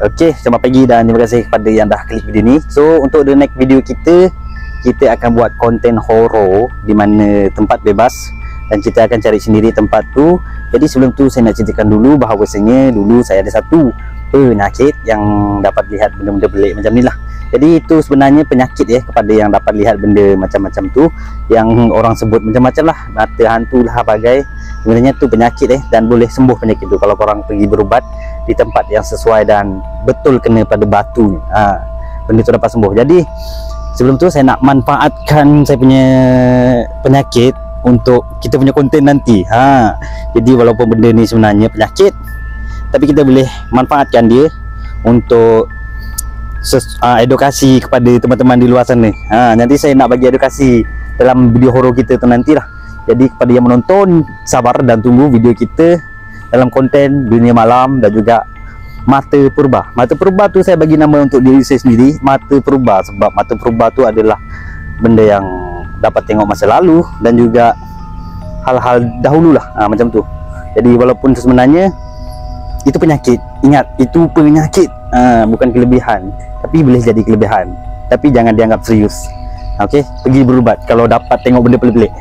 Okey, selamat pagi dan terima kasih kepada yang dah klik video ni. So untuk the next video kita akan buat konten horror di mana tempat bebas dan kita akan cari sendiri tempat tu. Jadi sebelum tu saya nak ceritakan dulu bahawasanya dulu saya ada satu penyakit yang dapat lihat benda-benda pelik macam ni lah. Jadi itu sebenarnya penyakit ya, kepada yang dapat lihat benda macam-macam tu, yang orang sebut macam-macam lah, mata hantu lah bagai. Sebenarnya tu penyakit dan boleh sembuh penyakit tu kalau korang pergi berubat di tempat yang sesuai dan betul kena pada batu. Benda tu dapat sembuh. Jadi sebelum tu saya nak manfaatkan saya punya penyakit untuk kita punya konten nanti. Jadi walaupun benda ni sebenarnya penyakit, tapi kita boleh manfaatkan dia untuk edukasi kepada teman-teman di luar sana. Nanti saya nak bagi edukasi dalam video horor kita tu nantilah. Jadi kepada yang menonton, sabar dan tunggu video kita dalam konten dunia malam dan juga mata purba. Mata purba tu saya bagi nama untuk diri saya sendiri, mata purba, sebab mata purba tu adalah benda yang dapat tengok masa lalu dan juga hal-hal dahulu lah, macam tu. Jadi walaupun sebenarnya itu penyakit, ingat itu penyakit, bukan kelebihan, tapi boleh jadi kelebihan, tapi jangan dianggap serius. Okey, pergi berubat kalau dapat tengok benda pelik-pelik.